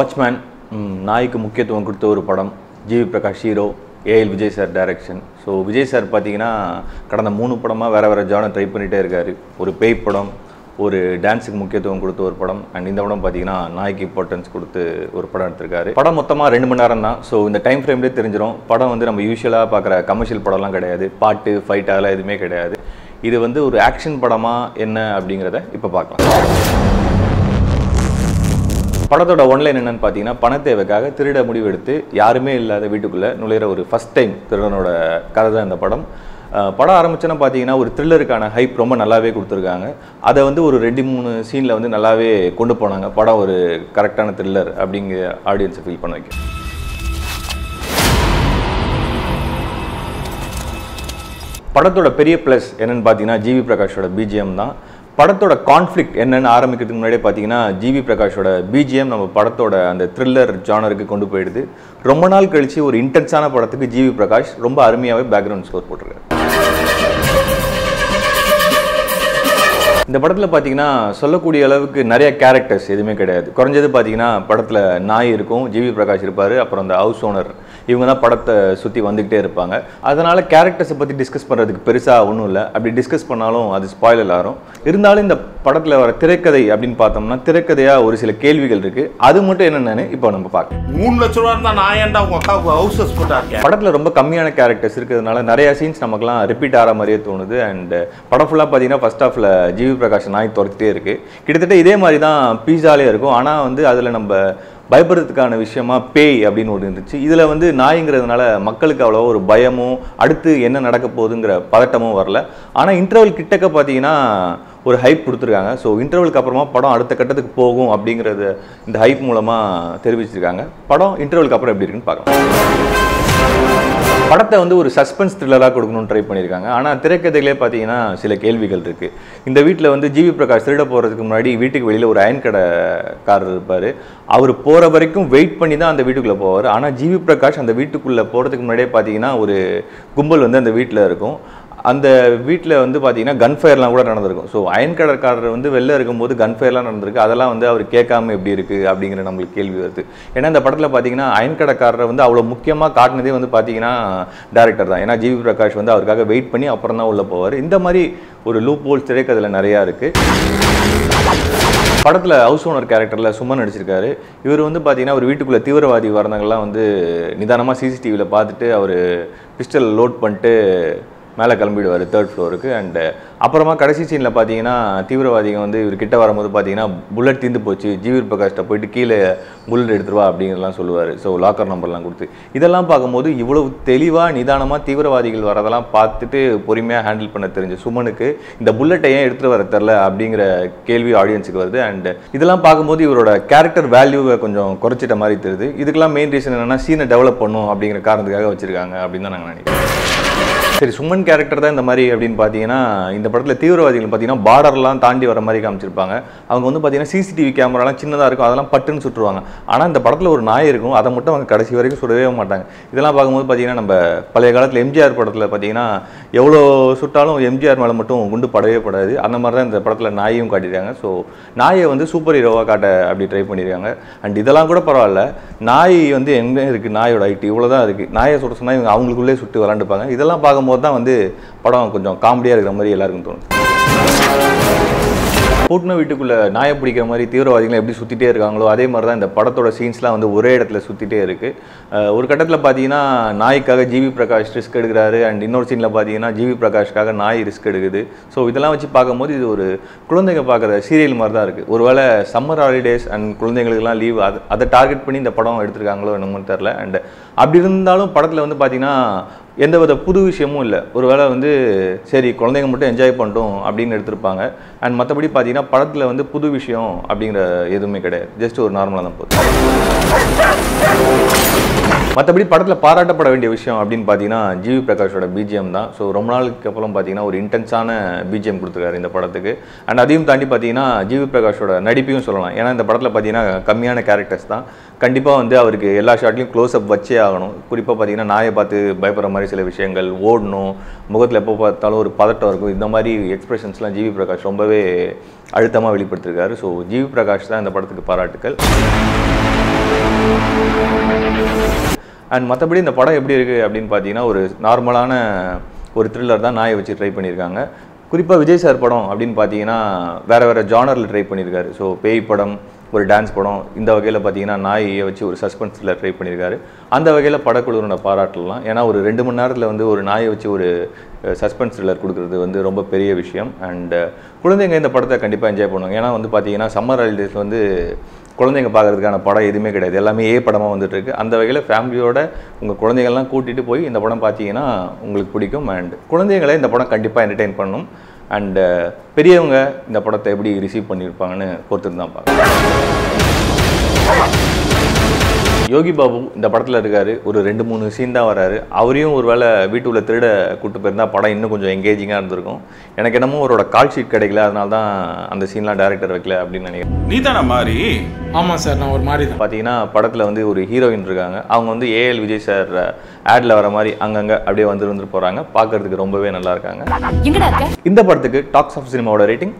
Watchman நாய்க்கு முக்கியத்துவம் கொடுத்த ஒரு படம். GV Prakash hero, AL Vijay sir direction. So Vijay sir பார்த்தீங்கன்னா கடந்த 3 படமாக வேறு ஜானர் ட்ரை பண்ணிகிட்டே இருக்கார். ஒரு பேய் படம், ஒரு டான்ஸுக்கு முக்கியத்துவம் கொடுத்த ஒரு படம், அண்ட் இந்த படம் பார்த்தீங்கன்னா நாய்க்கு இம்பார்ட்டன்ஸ் கொடுத்து ஒரு படம் எடுத்திருக்காரு. படம் மொத்தமாக 2 மணி நேரம் தான். ஸோ இந்த டைம் ஃப்ரேம்லேயே தெரிஞ்சிடும். படம் வந்து நம்ம யூஸ்வலாக பார்க்குற கமர்ஷியல் படம்லாம் கிடையாது. பாட்டு, ஃபைட் அதெல்லாம் எதுவுமே கிடையாது. இது வந்து ஒரு ஆக்ஷன் படமாக என்ன அப்படிங்கிறத இப்போ பார்க்கலாம். படத்தோட ஒன்லைன் என்னன்னு பார்த்தீங்கன்னா, பணத்தேவைக்காக திருட முடிவு எடுத்து யாருமே இல்லாத வீட்டுக்குள்ளே நுழையிற ஒரு ஃபஸ்ட் டைம் திருடனோட கதை தான் இந்த படம். படம் ஆரம்பிச்சோன்னா பார்த்தீங்கன்னா ஒரு த்ரில்லருக்கான ஹைப் ரொம்ப நல்லாவே கொடுத்துருக்காங்க. அதை வந்து ஒரு 2-3 சீனில் வந்து நல்லாவே கொண்டு போனாங்க. படம் ஒரு கரெக்டான த்ரில்லர் அப்படிங்கிற ஆடியன்ஸை ஃபீல் பண்ண வைக்கும். படத்தோட பெரிய ப்ளஸ் என்னென்னு பார்த்தீங்கன்னா ஜிவி பிரகாஷோட பிஜிஎம் தான். படத்தோட கான்ஃப்ளிக்ட் என்னென்னு ஆரம்பிக்கிறதுக்கு முன்னாடியே பார்த்தீங்கன்னா ஜிவி பிரகாஷோட பிஜிஎம் நம்ம படத்தோட அந்த த்ரில்லர் ஜானருக்கு கொண்டு போயிடுது. ரொம்ப நாள் கழித்து ஒரு இன்டென்ஸான படத்துக்கு ஜிவி பிரகாஷ் ரொம்ப அருமையாகவே பேக்ரவுண்ட் ஸ்கோர் போட்டிருக்காரு. இந்த படத்தில் பார்த்தீங்கன்னா சொல்லக்கூடிய அளவுக்கு நிறைய கேரக்டர்ஸ் எதுவுமே கிடையாது. குறைஞ்சது பார்த்தீங்கன்னா படத்தில் நாய் இருக்கும், ஜிவி பிரகாஷ் இருப்பார், அப்புறம் அந்த ஹவுஸ் ஓனர், இவங்க தான் படத்தை சுற்றி வந்துக்கிட்டே இருப்பாங்க. அதனால் கேரக்டர்ஸை பற்றி டிஸ்கஸ் பண்ணுறதுக்கு பெருசாக ஒன்றும் இல்லை. அப்படி டிஸ்கஸ் பண்ணாலும் அது ஸ்பாயிலர் ஆகும். இருந்தாலும் இந்த படத்தில் வர திரைக்கதை அப்படின்னு பார்த்தோம்னா திரைக்கதையாக ஒரு சில கேள்விகள் இருக்குது. அது மட்டும் என்னென்னு இப்போ நம்ம பார்க்கலாம். 3 லட்சம் ரூபா இருந்தால் நான் ஏன்டா உங்கள் அக்காவுக்கு ஹவுசஸ் போட்டாங்க. படத்தில் ரொம்ப கம்மியான கேரக்டர்ஸ் இருக்கிறதுனால நிறைய சீன்ஸ் நமக்குலாம் ரிப்பீட் ஆகிற மாதிரியே தோணுது. அண்ட் படம் ஃபுல்லாக பார்த்தீங்கன்னா ஃபர்ஸ்ட் ஹாஃபில் ஜிவி பிரகாஷ் நாய் துரத்திட்டே இருக்குது. கிட்டத்தட்ட இதே மாதிரி தான் பீஸாலே இருக்கும். ஆனால் வந்து அதில் நம்ம பயப்படுறதுக்கான விஷயமா பேய் அப்படின்னு ஒன்று இருந்துச்சு. இதில் வந்து நாய்ங்கிறதுனால மக்களுக்கு அவ்வளோ ஒரு பயமும் அடுத்து என்ன நடக்க போகுதுங்கிற பதட்டமும் வரல. ஆனால் இன்டர்வல் கிட்டக்க பார்த்தீங்கன்னா ஒரு ஹைப் கொடுத்துருக்காங்க. ஸோ இன்டர்வலுக்கு அப்புறமா படம் அடுத்த கட்டத்துக்கு போகும் அப்படிங்கிறது இந்த ஹைப் மூலமாக தெரிவிச்சிருக்காங்க. படம் இன்டர்வலுக்கு அப்புறம் எப்படி இருக்குன்னு பார்க்கலாம். படத்தை வந்து ஒரு சஸ்பென்ஸ் த்ரில்லராக கொடுக்கணும்னு ட்ரை பண்ணியிருக்காங்க. ஆனால் திரைக்கதையிலே பார்த்தீங்கன்னா சில கேள்விகள் இருக்குது. இந்த வீட்டில் வந்து ஜிவி பிரகாஷ் திருட போகிறதுக்கு முன்னாடி வீட்டுக்கு வெளியில் ஒரு அயன் கடைக்காரர் இருப்பார். அவர் போகிற வரைக்கும் வெயிட் பண்ணி தான் அந்த வீட்டுக்குள்ளே போவார். ஆனால் ஜிவி பிரகாஷ் அந்த வீட்டுக்குள்ளே போகிறதுக்கு முன்னாடியே பார்த்தீங்கன்னா ஒரு கும்பல் வந்து அந்த வீட்டில் இருக்கும். அந்த வீட்டில் வந்து பார்த்தீங்கன்னா கன்ஃபயர்லாம் கூட நடந்திருக்கும். ஸோ அயன் கடைக்காரர் வந்து வெளில இருக்கும்போது கன்ஃபயர்லாம் நடந்திருக்கு. அதெல்லாம் வந்து அவர் கேட்காம எப்படி இருக்குது அப்படிங்கிற நம்மளுக்கு கேள்வி வருது. ஏன்னா இந்த படத்தில் பார்த்தீங்கன்னா அயன் கடைக்காரரை வந்து அவ்வளோ முக்கியமாக காட்டினதே வந்து பார்த்தீங்கன்னா டேரக்டர் தான். ஏன்னா ஜிவி பிரகாஷ் வந்து அவருக்காக வெயிட் பண்ணி அப்புறம் தான் உள்ளே போவார். இந்த மாதிரி ஒரு லூப் ஹோல்ஸ் திரைக்கதையில் நிறையா இருக்குது. படத்தில் ஹவுஸ் ஓனர் கேரக்டரில் சுமன் நடிச்சிருக்காரு. இவர் வந்து பார்த்தீங்கன்னா ஒரு வீட்டுக்குள்ளே தீவிரவாதி வரவங்கெல்லாம் வந்து நிதானமாக சிசிடிவியில் பார்த்துட்டு அவர் பிஸ்டல் லோட் பண்ணிட்டு மேலே கிளம்பிடுவார் 3rd ஃப்ளோருக்கு. அண்டு அப்புறமா கடைசி சீனில் பார்த்தீங்கன்னா தீவிரவாதிங்க வந்து இவர் கிட்ட வரும்போது பார்த்தீங்கன்னா புல்லட் தீர்ந்து போச்சு, ஜிவி பிரகாஷ்ட போயிட்டு கீழே புல்லட் எடுத்துருவா அப்படிங்கிறலாம் சொல்லுவார். ஸோ லாக்கர் நம்பர்லாம் கொடுத்து இதெல்லாம் பார்க்கும்போது இவ்வளவு தெளிவாக நிதானமாக தீவிரவாதிகள் வரதெல்லாம் பார்த்துட்டு பொறுமையாக ஹேண்டில் பண்ண தெரிஞ்ச சுமனுக்கு இந்த புல்லட்டை ஏன் எடுத்துகிட்டு வர தெரில அப்படிங்கிற கேள்வி ஆடியன்ஸுக்கு வருது. அண்ட் இதெல்லாம் பார்க்கும்போது இவரோட கேரக்டர் வேல்யூவை கொஞ்சம் குறைச்சிட்ட மாதிரி தெரியுது. இதுக்கெல்லாம் மெயின் ரீசன் என்னென்னா சீனை டெவலப் பண்ணும் அப்படிங்கிற காரணத்துக்காக வச்சுருக்காங்க அப்படின்னு தான் நாங்கள் நினைக்கிறேன். சரி, சுமன் கேரக்டர் தான் இந்த மாதிரி அப்படின்னு பார்த்தீங்கன்னா இந்த படத்தில் தீவிரவாதிகள் பார்த்தீங்கன்னா பார்டர்லாம் தாண்டி வர மாதிரி காமிச்சிருப்பாங்க. அவங்க வந்து பார்த்தீங்கன்னா சிசிடிவி கேமராலாம் சின்னதாக இருக்கும், அதெல்லாம் பட்டுன்னு சுட்டுருவாங்க. ஆனால் இந்த படத்தில் ஒரு நாய் இருக்கும், அதை மட்டும் அவங்க கடைசி வரைக்கும் சுடவே மாட்டாங்க. இதெல்லாம் பார்க்கும்போது பார்த்தீங்கன்னா நம்ம பழைய காலத்தில் எம்ஜிஆர் படத்தில் பார்த்தீங்கன்னா எவ்வளோ சுட்டாலும் எம்ஜிஆர் மேலே மட்டும் குண்டு படவே படாது. அந்த மாதிரி தான் இந்த படத்தில் நாயையும் காட்டியிருக்காங்க. ஸோ நாயை வந்து சூப்பர் ஹீரோவாக காட்ட அப்படி ட்ரை பண்ணியிருக்காங்க. அண்ட் இதெல்லாம் கூட பரவாயில்ல, நாய் வந்து எங்கே இருக்குது, நாயோட ஹைட் இவ்வளோ தான் இருக்குது, நாயை சுட சொன்னால் இவங்க அவங்களுக்குள்ளே சுட்டு விளாண்டுப்பாங்க. இதெல்லாம் பார்க்கும்போது தான் வந்து படம் கொஞ்சம் காமெடியாக இருக்கிற மாதிரி எல்லாருக்கும் தோணும். பூட்டின வீட்டுக்குள்ளே நாயை பிடிக்கிற மாதிரி தீவிரவாதிகள் எப்படி சுற்றிட்டே இருக்காங்களோ அதே மாதிரி தான் இந்த படத்தோட சீன்ஸ்லாம் வந்து ஒரே இடத்துல சுற்றிட்டே இருக்குது. ஒரு கட்டத்தில் பார்த்தீங்கன்னா நாய்க்காக ஜிவி பிரகாஷ் ரிஸ்க் எடுக்கிறாரு. அண்ட் இன்னொரு சீனில் பார்த்தீங்கன்னா ஜிவி பிரகாஷ்காக நாய் ரிஸ்க் எடுக்குது. ஸோ இதெல்லாம் வச்சு பார்க்கும்போது இது ஒரு குழந்தைங்க பார்க்குற சீரியல் மாதிரி தான் இருக்குது. ஒருவேளை சம்மர் ஹாலிடேஸ் அண்ட் குழந்தைங்களுக்குலாம் லீவ் அதை டார்கெட் பண்ணி இந்த படம் எடுத்திருக்காங்களோ என்னமோ தெரில. அண்ட் அப்படி இருந்தாலும் படத்தில் வந்து பார்த்தீங்கன்னா எந்தவித புது விஷயமும் இல்லை. ஒருவேளை வந்து சரி குழந்தைங்க மட்டும் என்ஜாய் பண்ணிட்டோம் அப்படின்னு எடுத்திருப்பாங்க. அண்ட் மற்றபடி பார்த்தீங்கன்னா படத்தில் வந்து புது விஷயம் அப்படிங்கிற எதுவுமே கிடையாது. ஜஸ்ட் ஒரு நார்மலாக தான் போகுது. மற்றபடி படத்தில் பாராட்டப்பட வேண்டிய விஷயம் அப்படின்னு பார்த்தீங்கன்னா ஜிவி பிரகாஷோட பிஜிஎம் தான். ஸோ ரொம்ப நாளுக்கு அப்புறம் பார்த்தீங்கன்னா ஒரு இன்டென்ஸான பிஜிஎம் கொடுத்துருக்காரு இந்த படத்துக்கு. அண்ட் அதையும் தாண்டி பார்த்தீங்கன்னா ஜிவி பிரகாஷோட நடிப்பையும் சொல்லலாம். ஏன்னா இந்த படத்தில் பார்த்தீங்கன்னா கம்மியான கேரக்டர்ஸ் தான். கண்டிப்பாக வந்து அவருக்கு எல்லா ஷாட்லையும் க்ளோஸ் அப் வச்சே ஆகணும். குறிப்பாக பார்த்தீங்கன்னா நாயை பார்த்து பயப்படுற மாதிரி சில விஷயங்கள், ஓடணும், முகத்தில் எப்போ பார்த்தாலும் ஒரு பதட்டம் இருக்கும், இந்த மாதிரி எக்ஸ்பிரஷன்ஸ்லாம் ஜிவி பிரகாஷ் ரொம்பவே அழுத்தமாக வெளிப்படுத்திருக்காரு. ஸோ ஜிவி பிரகாஷ் தான் இந்த படத்துக்கு பாராட்டுக்கள். அண்ட் மற்றபடி இந்த படம் எப்படி இருக்குது அப்படின்னு பார்த்தீங்கன்னா ஒரு நார்மலான ஒரு த்ரில்லர் தான் நாயை வச்சு ட்ரை பண்ணியிருக்காங்க. குறிப்பாக விஜய் சார் படம் அப்படின்னு பார்த்தீங்கன்னா வேறு ஜானரில் ட்ரை பண்ணியிருக்காரு. ஸோ பேய் படம், ஒரு டான்ஸ் படம், இந்த வகையில் பார்த்தீங்கன்னா நாயை வச்சு ஒரு சஸ்பென்ஸ் த்ரில்லர் ட்ரை பண்ணியிருக்காரு. அந்த வகையில் படக்குழுவோட பாராட்டலாம். ஏன்னா ஒரு 2 மணி நேரத்தில் வந்து ஒரு நாயை வச்சு ஒரு சஸ்பென்ஸ் த்ரில்லர் கொடுக்குறது வந்து ரொம்ப பெரிய விஷயம். அண்ட் குழந்தைங்க இந்த படத்தை கண்டிப்பாக என்ஜாய் பண்ணுவாங்க. ஏன்னா வந்து பார்த்தீங்கன்னா சம்மர் ஹாலிடேஸில் வந்து குழந்தைங்க பார்க்குறதுக்கான படம் எதுவுமே கிடையாது, எல்லாமே படமாக வந்துட்டுருக்கு. அந்த வகையில் ஃபேமிலியோட உங்கள் குழந்தைங்கள்லாம் கூட்டிகிட்டு போய் இந்த படம் பார்த்தீங்கன்னா உங்களுக்கு பிடிக்கும். அண்ட் குழந்தைங்களை இந்த படம் கண்டிப்பாக என்டர்டெயின் பண்ணணும். அண்டு பெரியவங்க இந்த படத்தை எப்படி ரிசீவ் பண்ணியிருப்பாங்கன்னு பொறுத்து தான் பார்க்கணும். யோகி பாபு இந்த படத்தில் இருக்கார். ஒரு 2-3 சீன் தான் வராரு. அவரையும் ஒரு வேளை வீட்டுக்குள்ளே திருட கூப்பிட்டு போயிருந்தா படம் இன்னும் கொஞ்சம் எங்கேஜிங்காக இருந்திருக்கும். எனக்கு என்னமோ அவரோட கால் ஷீட் கிடைக்கல, அதனால தான் அந்த சீன்லாம் டேரக்டர் வைக்கல அப்படின்னு நினைக்கிறேன். நீ தானே மாறி? ஆமாம் சார், நான் ஒரு மாதிரி தான். பார்த்தீங்கன்னா படத்தில் வந்து ஒரு ஹீரோயின் இருக்காங்க. அவங்க வந்து ஏஎல் விஜய் சார் ஆடில் வர மாதிரி அங்கங்கே அப்படியே வந்துட்டு போகிறாங்க. பார்க்கறதுக்கு ரொம்பவே நல்லா இருக்காங்க. இந்த படத்துக்கு டாக்ஸ் ஆஃப் சினிமாவோட ரேட்டிங்